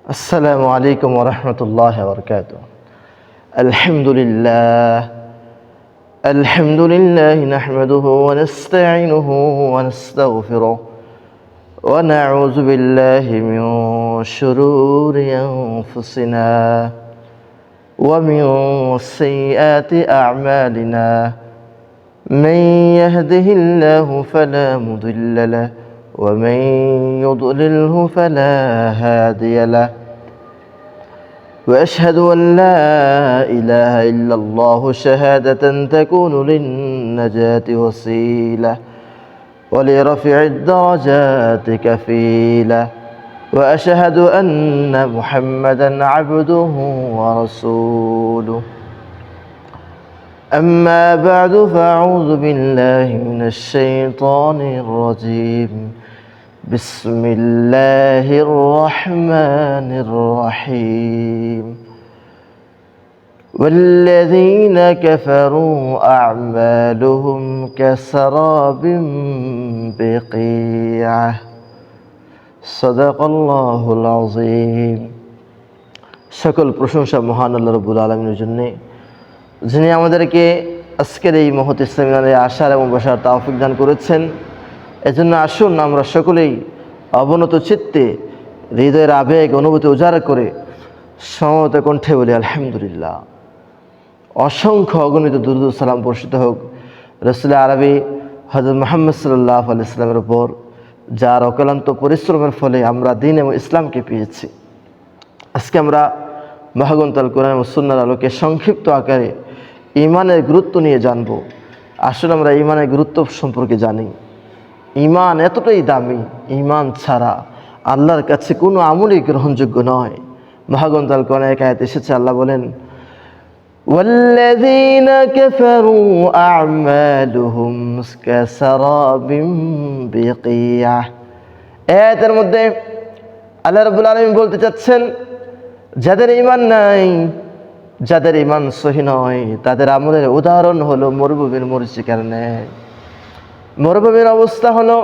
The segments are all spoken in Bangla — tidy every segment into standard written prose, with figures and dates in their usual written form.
السلام عليكم ورحمة الله وبركاته. الحمد لله نحمده ونستعينه ونستغفره ونعوذ بالله من شرور أنفسنا ومن سيئات أعمالنا. من يهده الله فلا مضل له ومن يضلله فلا هادي له. وأشهد أن لا إله إلا الله شهادة تكون للنجاة وسيلة ولرفع الدرجات كفيلة. وأشهد أن محمدا عبده ورسوله. أما بعد فأعوذ بالله من الشيطان الرجيم. بسم الله الرحمن الرحيم. والذين كفروا أعمالهم كسراب بقيعة. صدق الله العظيم. সকল প্রশংসা মহান আল্লাহ রাব্বুল আলামিনের জন্য, যিনি আমাদেরকে আজকের এই মহৎ সেমিনারে আসার এবং বসার তৌফিক দান করেছেন। এজন্য আসুন আমরা সকলেই অবনত চিত্তে হৃদয়ের আবেগ অনুভূতি উজাড় করে সমবেত কণ্ঠে বলি আলহামদুলিল্লাহ। অসংখ্য অগণিত দুরূদ ও সালাম বর্ষিত হোক রাসূল আরবি হযরত মুহাম্মদ সাল্লাল্লাহু আলাইহি ওয়াসাল্লামের উপর, যার অক্লান্ত পরিশ্রমের ফলে আমরা দ্বীন এবং ইসলামকে পেয়েছি। আজকে আমরা মহাগ্রন্থ আল কোরআন এবং সুন্নাহর আলোকে সংক্ষিপ্ত আকারে ঈমানের গুরুত্ব নিয়ে জানব। আসলে আমরা ঈমানের গুরুত্ব সম্পর্কে জানি। ঈমান এতটাই দামি, ঈমান ছাড়া আল্লাহর কাছে কোনো আমলই গ্রহণযোগ্য নয়। মহাগ্রন্থ আল কোরআনে এক আয়াত এসেছে, আল্লাহ বলেন ওয়াল্লাযীনা কাফারু আ'মালুহুম কাসারাবিম বিকিয়া। আয়াতের মধ্যে আল্লাহ রাব্বুল আলামিন বলতে চাচ্ছেন, যাদের ঈমান নাই, যাদের ঈমান সহি নয়, তাদের আমলের উদাহরণ হলো মরুভূমির মরীচিকার ন্যায়। মরুভূমির অবস্থা হলো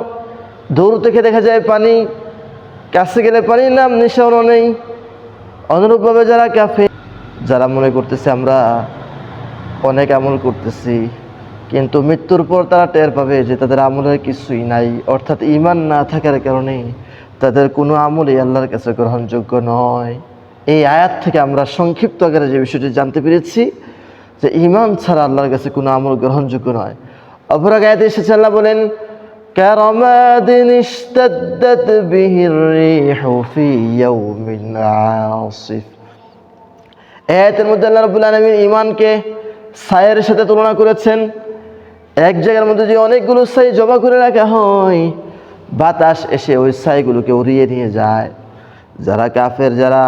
দূর থেকে দেখা যায় পানি, কাছে গেলে পানির নাম নিশানও নেই। অনুরূপভাবে যারা কাফের, যারা মনে করতেছে আমরা অনেক আমল করতেছি, কিন্তু মৃত্যুর পর তারা টের পাবে যে তাদের আমলের কিছুই নাই। অর্থাৎ ঈমান না থাকার কারণে তাদের কোনো আমলই আল্লাহর কাছে গ্রহণযোগ্য নয়। এই আয়াত থেকে আমরা সংক্ষিপ্ত আকারে যে বিষয়টি জানতে পেরেছি যে ঈমান ছাড়া আল্লাহর কাছে কোনো আমল গ্রহণযোগ্য নয়। অপর এক আয়াতে এসেছে, আল্লাহ বলেন কারামাদিন ইশতাদ্দাত বিহির রিহু ফি ইয়াউমিন আসিফ। আয়াতের মধ্যে আল্লাহ রাব্বুল আলামিন ঈমানকে ছায়ের সাথে তুলনা করেছেন। এক জায়গার মধ্যে যে অনেকগুলো ছাই জমা করে রাখা হয়, বাতাস এসে ওই ছাইগুলোকে উড়িয়ে নিয়ে যায়। যারা কাফের, যারা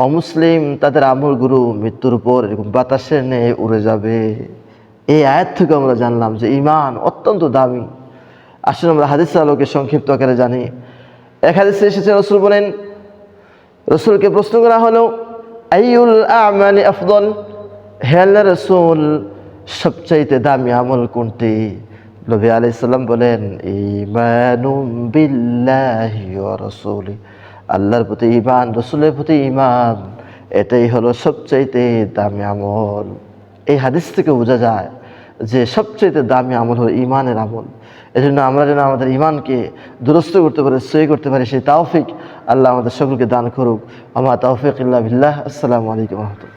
অমুসলিম, তাদের আমলগুলো মৃত্যুর পর এরকম বাতাসের ন্যায় উড়ে যাবে। এই আয়াত থেকে আমরা জানলাম যে ঈমান অত্যন্ত দামি। আসলে আমরা হাদিসের আলোকে সংক্ষিপ্ত আকারে জানি। এক হাদিসে এসেছে, রাসূল বলেন, রাসূলকে প্রশ্ন করা হলো আইয়ুল আমালি আফদল, হে আল্লাহর রাসূল, সবচাইতে দামি আমল কোনটি? নবী আলাইহিস সালাম বলেন ঈমানুম বিল্লাহি ওয়া রাসূলি, আল্লাহর প্রতি ঈমান, রাসূলের প্রতি ঈমান, এটাই হলো সবচাইতে দামি আমল। এই হাদিস থেকে বোঝা যায় যে সবচাইতে দামি আমল হলো ঈমানের আমল। এজন্য আমরা যেন আমাদের ঈমানকে দুরস্ত করতে পারি, সহি করতে পারি, সেই তৌফিক আল্লাহ আমাদের সকলকে দান করুক। আমা তাওফীক ইল্লা বিল্লাহ। আসসালামু আলাইকুম ওয়া রাহমাতুল্লাহ।